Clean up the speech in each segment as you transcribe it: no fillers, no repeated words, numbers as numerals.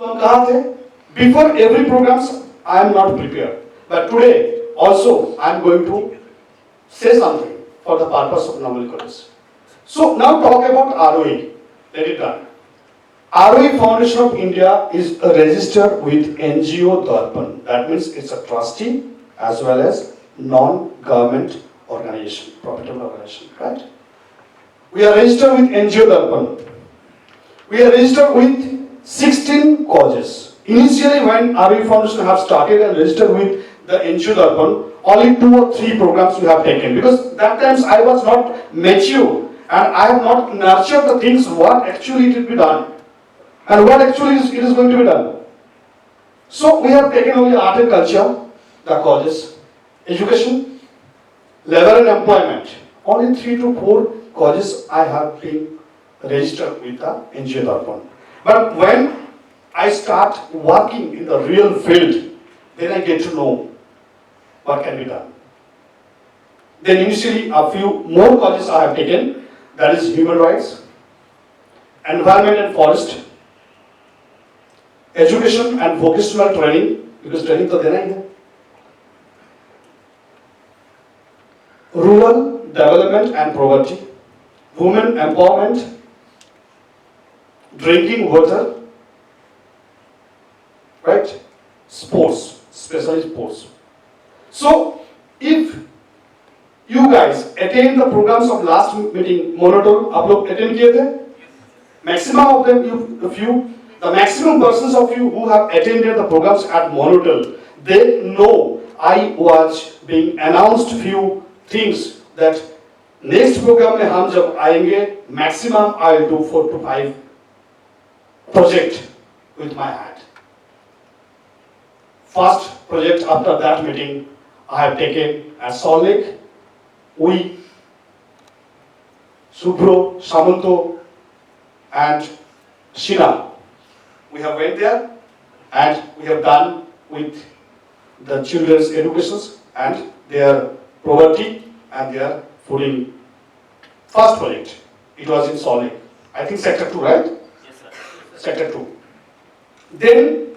So हम कहाँ थे? Before every programs, I am not prepared. But today also I am going to say something for the purpose of normal college. So now talk about Aarohi. Let it done. Aarohi Foundation of India is registered with NGO Darpan. That means it's a trustee as well as non-government organization, profitable organization, right? We are registered with NGO Darpan. We are registered with 16 causes. Initially, when Aarohi Foundation have started and registered with the NGO Darpan, only 2 or 3 programs we have taken because that times I was not mature and I have not nurtured the things what actually it will be done and what actually it is going to be done. So we have taken only art and culture, the causes, education, labor and employment. Only 3 to 4 causes I have been registered with the NGO Darpan. But when I start working in the real field, then I get to know what can be done. Then initially a few more causes I have taken, that is human rights, environment and forest, education and vocational training, because training तो देना ही है, rural development and poverty, women empowerment, drinking water, right? Sports, especially sports. So, if you guys attend the programs of last meeting, monotone, आप लोग attend किए थे? Maximum of them, the maximum persons of you who have attended the programs at monotone, they know I was being announced few things that next program में हम जब आएंगे, maximum I will do 4 to 5 project with my hand. First project after that meeting I have taken at Salt Lake. We, Subro, Samanto and Shina, we have went there and we have done with the children's educations and their poverty and their fooding. First project, it was in Salt Lake. I think sector 2, right? Yes, sir. Sector 2. Then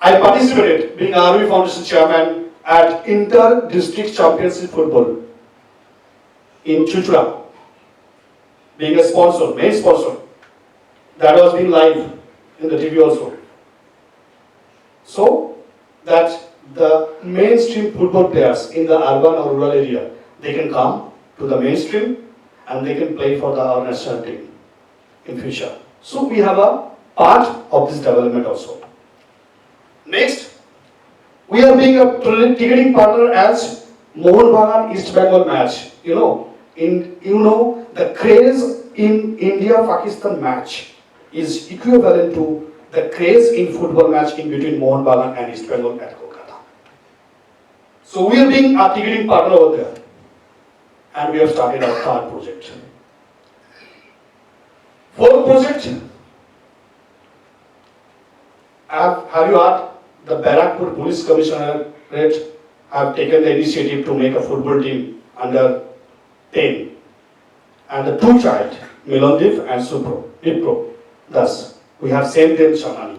I participated, being Aarohi Foundation chairman, at inter-district championship football in Chuchura, being a sponsor, main sponsor. That was being live in the TV also. So that the mainstream football players in the urban or rural area, they can come to the mainstream and they can play for our national team in future. So we have a part of this development also. Next, we are being a ticketing partner as Mohun Bagan East Bengal match. The craze in India-Pakistan match is equivalent to the craze in football match in between Mohun Bagan and East Bengal at Kolkata. So we are being a ticketing partner over there, and we have started our 3rd project. 4th project, have you heard? The Barakpur Police Commissionerate have taken the initiative to make a football team under 10. And the 2 child, Milandeep and Ipro. Thus, we have sent them Germany.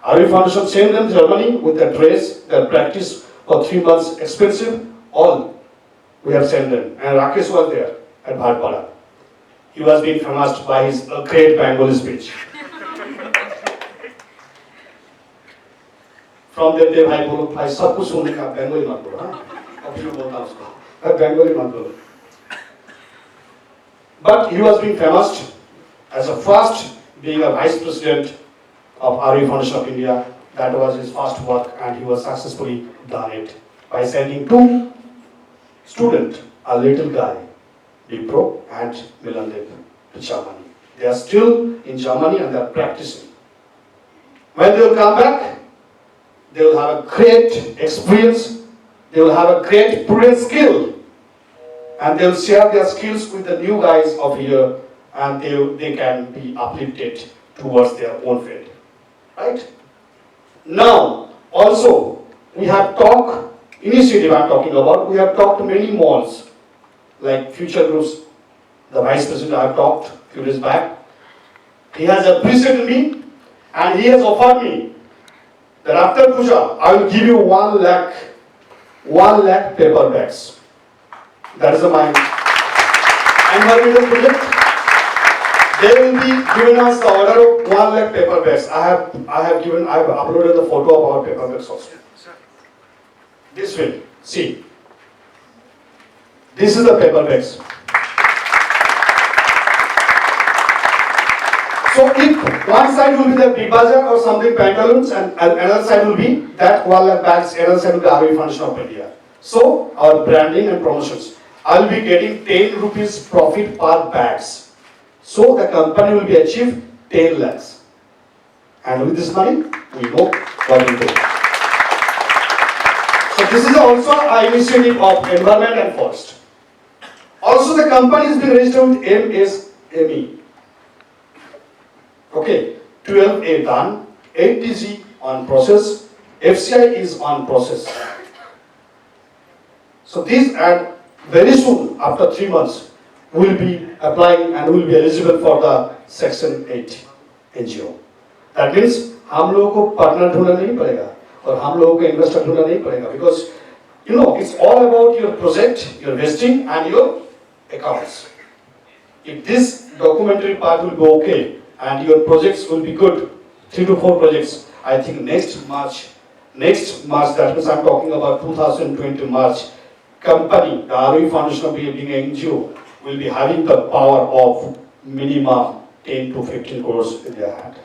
Aarohi Foundation sent them Germany with their dress, their practice for 3 months, expensive, all we have sent them. And Rakesh was there at Bhatpara. He was being famous by his great Bengali speech. From that day, भाई बोलो भाई सब कुछ सुनने का बंगाली मत बोलो, हाँ? अब फिर बोलता उसको, अब बंगाली मत बोलो. But he was being famous as a first, being a vice president of Aarohi Foundation of India. That was his first work, and he was successfully done it by sending 2 students, a little guy, Vipro and Milandev, to Germany. They are still in Germany and they are practicing. When they will come back, they will have a great experience, they will have a great prudent skill, and they will share their skills with the new guys of here, and they can be uplifted towards their own field. Right? Now, also, we have talked, initiative I'm talking about, we have talked to many malls, like Future Groups, the Vice President I have talked a few days back. He has appreciated me and he has offered me that after puja, I will give you 1 lakh paper bags. That is my environmental project. They will be given us the order of 1 lakh paper bags. I have uploaded the photo of our paper bags also. This way, see. This is the paper bags. So if one side will be the big bazaar or something pantaloons, and another side will be that 1 lakh bags, another side will be Aarohi Foundation of India. So our branding and promotions, I will be getting 10 rupees profit per bags. So the company will be achieved 10 lakhs. And with this money, we know what we do. So this is also an initiative of environment and forest. Also the company is being registered with MSME. Okay, 12A done, 8TG on process, FCI is on process. So these, and very soon, after 3 months, we will be applying and we will be eligible for the Section 8 NGO. That means हम लोगों को partner ढूंढना नहीं पड़ेगा और हम लोगों को investor ढूंढना नहीं पड़ेगा, because you know it's all about your project, your vesting and your accounts. If this documentary part will be okay and your projects will be good, 3 to 4 projects, I think next March, that means I'm talking about 2020 March, company, the Aarohi Foundation of being an NGO, will be having the power of minimum 10 to 15 crores in their hand.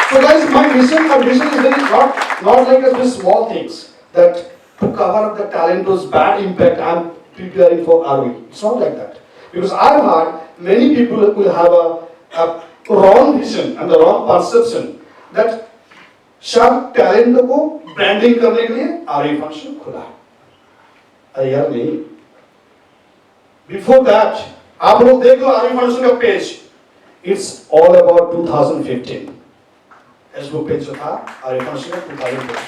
So guys, my vision is very not like just small things that to cover up the talentless bad impact I'm preparing for Aarohi. It's not like that. Because I've heard many people will have a wrong vision and the wrong perception that सब talent को branding करने के लिए आरओही function खुला है। अरे यार नहीं, बिफोर दैट आप लोग देख लो आरओही फंक्शन का page, it's all about 2015 Facebook page जो था आरओही फंक्शन का 2015।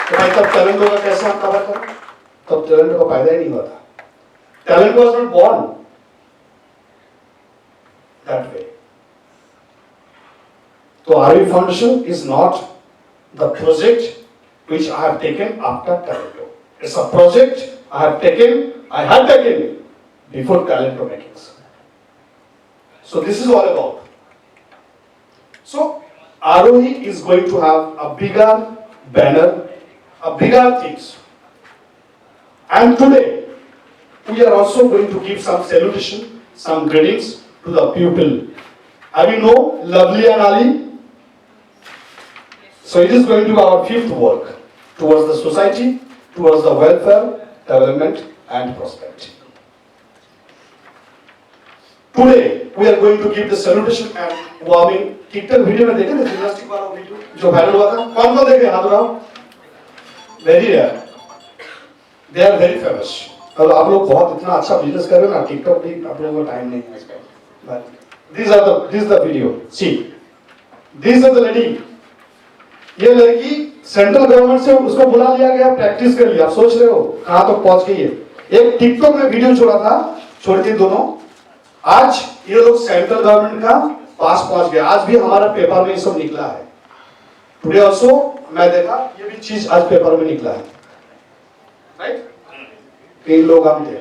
तो भाई तब टैलेंट का कैसे हम कवर करें? तब टैलेंट का फायदा ही नहीं हुआ था। Talent was not born that way. So Aarohi Foundation is not the project which I have taken after Talento. It's a project I had taken before Talento makings. So this is all about. So Aarohi is going to have a bigger banner, a bigger things. And today we are also going to give some salutation, some greetings to the people. I will know Lovely and Ali. So it is going to be our 5th work towards the society, towards the welfare, development and prosperity. Today we are going to give the salutation and warming. TikTok video में देखे थे gymnastic वाला video जो viral हुआ था? कौन देखे? हाथ उठाओ। Very rare. They are very famous. अब आप लोग बहुत इतना अच्छा बिजनेस कर रहे हो ना, टिकटॉक भी आप लोगों का टाइम नहीं है इसका। But this is the video. See, this is the lady. ये लड़की सेंट्रल गवर्नमेंट से उसको बुला लिया गया, प्रैक्टिस कर लिया। आप सोच रहे हो कहां तक पहुंच गई है। एक टिकटॉक में वीडियो छोड़ा था, छोड़ती दोनों। आज ये लोग सेंट्रल गवर्नमेंट का पास पहुंच गए। आज भी हमारा पेपर में ये सब निकला है। टुडे ऑल्सो मैं देखा ये भी चीज आज पेपर में निकला है, राइट? कई लोग हम थे।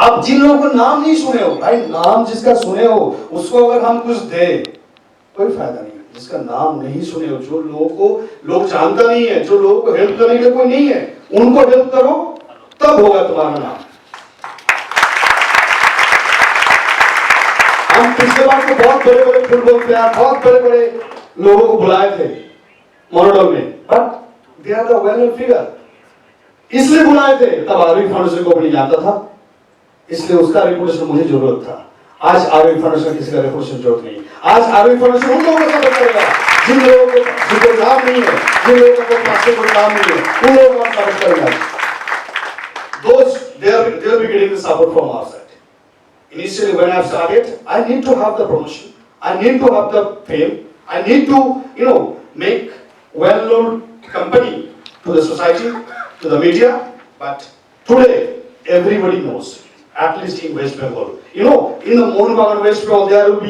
आप जिन लोगों को नाम नहीं सुने हो, भाई नाम जिसका सुने हो उसको अगर हम कुछ दे कोई फायदा नहीं। जिसका नाम नहीं सुने हो, जो लोगों को लोग जानता नहीं है, जो लोगों को हेल्प करने के लिए कोई नहीं है, उनको हेल्प करो तब होगा तुम्हारा नाम। हम पिछले बार को बहुत बड़े फुटबॉल प्लेयर, बहुत बड़े लोगों को बुलाए थे मोनोडोल में, but they are the well known figure. इसलिए बुलाए थे, तब आरओही फाउंडेशन को नहीं जानता था, इसलिए उसका रेपुटेशन मुझे जरूरत था। आज आरओही फाउंडेशन किसी का रेपुटेशन जरूरत नहीं। आज आरओही फाउंडेशन उन लोगों को सपोर्ट करेगा जिन लोगों को जिनको नाम नहीं है, जिन लोगों को पास से कोई काम नहीं है, उन लोगों को सपोर्ट करेगा। Those they will be getting the support from our side. Initially when I started, I need to have the promotion, I need to have the fame, I need to make well-known company to the society, to the media. But today everybody knows, at least in West Bengal, in the Mohan Bagan West Bengal, there will be